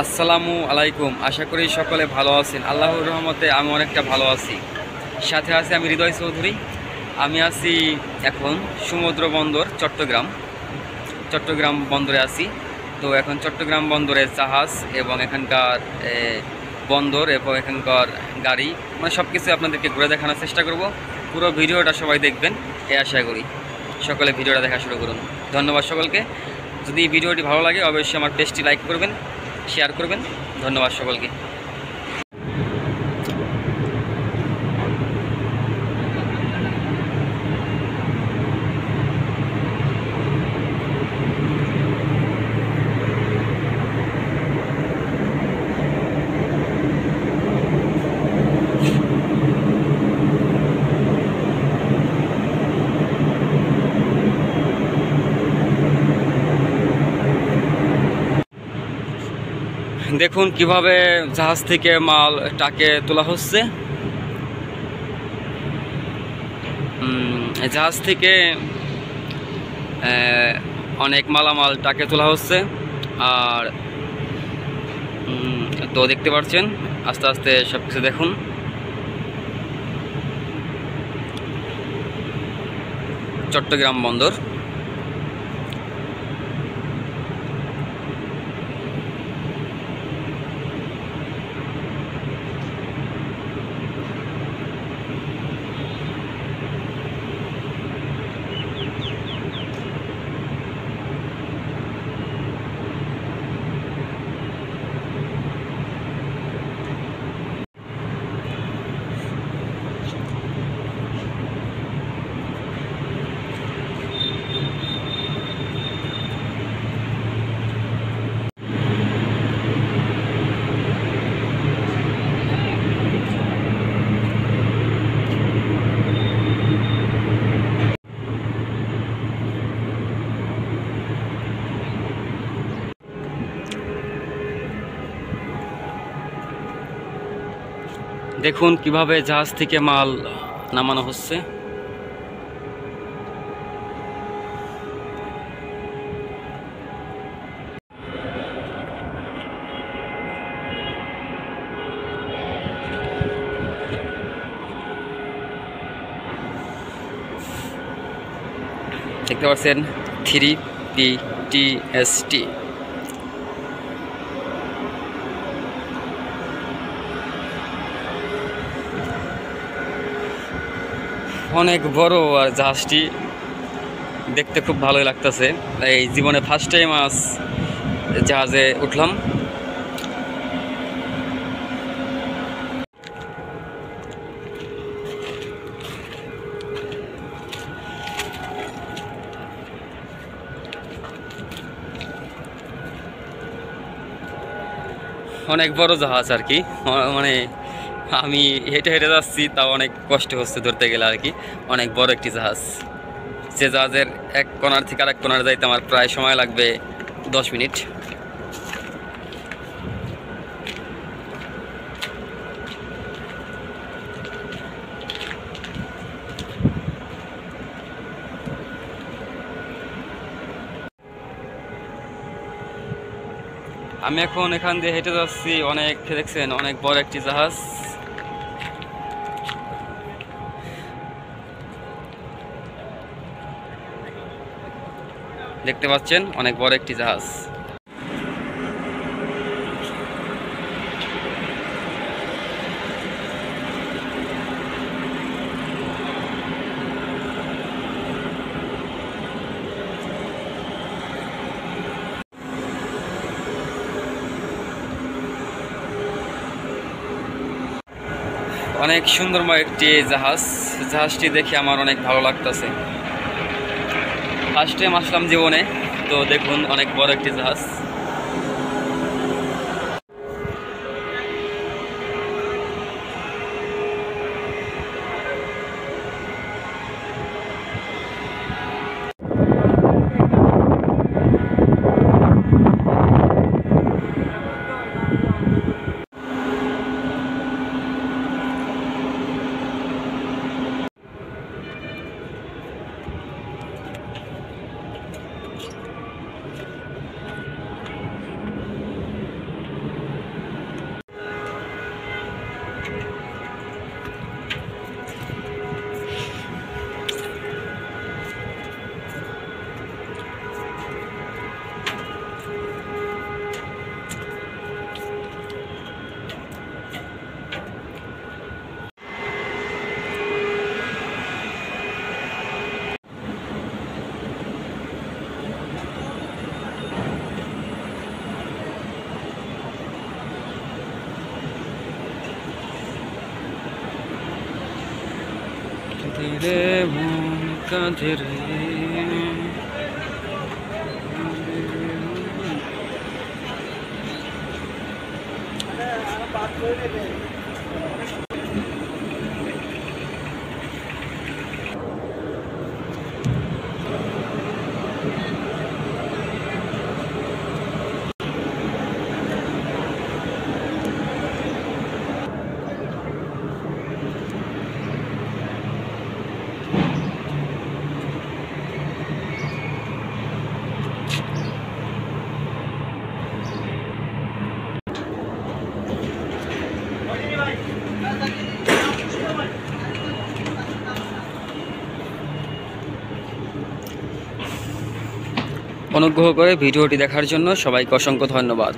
আসসালামু আলাইকুম। আশা করি সকলে ভালো আছেন। আল্লাহর রহমতে আমি অনেকটা ভালো আছি। সাথে আছি আমি হৃদয় চৌধুরী। আমি আছি এখন সমুদ্র বন্দর চট্টগ্রাম বন্দরে আছি। তো এখন চট্টগ্রাম বন্দরের জাহাজ এবং এখানকার বন্দর এবং এখানকার গাড়ি মানে সব কিছু আপনাদেরকে ঘুরে দেখানোর চেষ্টা করব। পুরো ভিডিওটা সবাই দেখবেন এই আশা করি। সকলে ভিডিওটা দেখা শুরু করুন। ধন্যবাদ সকলকে। যদি ভিডিওটি ভালো লাগে অবশ্যই আমার পেজটি লাইক করবেন, শেয়ার করবেন। ধন্যবাদ সকলকে। দেখুন কিভাবে জাহাজ থেকে মাল টাকে তোলা হচ্ছে। জাহাজ থেকে অনেক মালামাল টাকে তোলা হচ্ছে। আর তো দেখতে পাচ্ছেন আস্তে আস্তে সব কিছু দেখুন। চট্টগ্রাম বন্দর। দেখুন কিভাবে জাহাজ থেকে মাল নামানো হচ্ছে। দেখতে পাচ্ছেন 3PTST। অনেক বড় আর জাহাজটি দেখতে খুব ভালোই লাগতেছে। এই জীবনে ফার্স্ট টাইম আজ জাহাজে উঠলাম। অনেক বড় জাহাজ আর কি, মানে আমি হেঁটে হেঁটে যাচ্ছি তাও অনেক কষ্ট হচ্ছে ধরতে গেলে আর কি। অনেক বড় একটি জাহাজ, যে জাহাজের এক কোণার থেকে আরেক কোণার যাইতে আমার প্রায় সময় লাগবে 10 মিনিট। আমি এখন এখান দিয়ে হেঁটে যাচ্ছি। অনেক দেখছেন অনেক বড় একটি জাহাজ। দেখতে পাচ্ছেন অনেক বড় একটি জাহাজ। অনেক সুন্দরময় একটি জাহাজটি দেখে আমার অনেক ভালো লাগতেছে। ফার্স্ট টাইম আসলাম জীবনে, তো দেখুন অনেক বড় একটি জাহাজ। রে মন কাঁধে রে। অনুগ্রহ করে ভিডিওটি দেখার জন্য সবাইকে অসংখ্য ধন্যবাদ।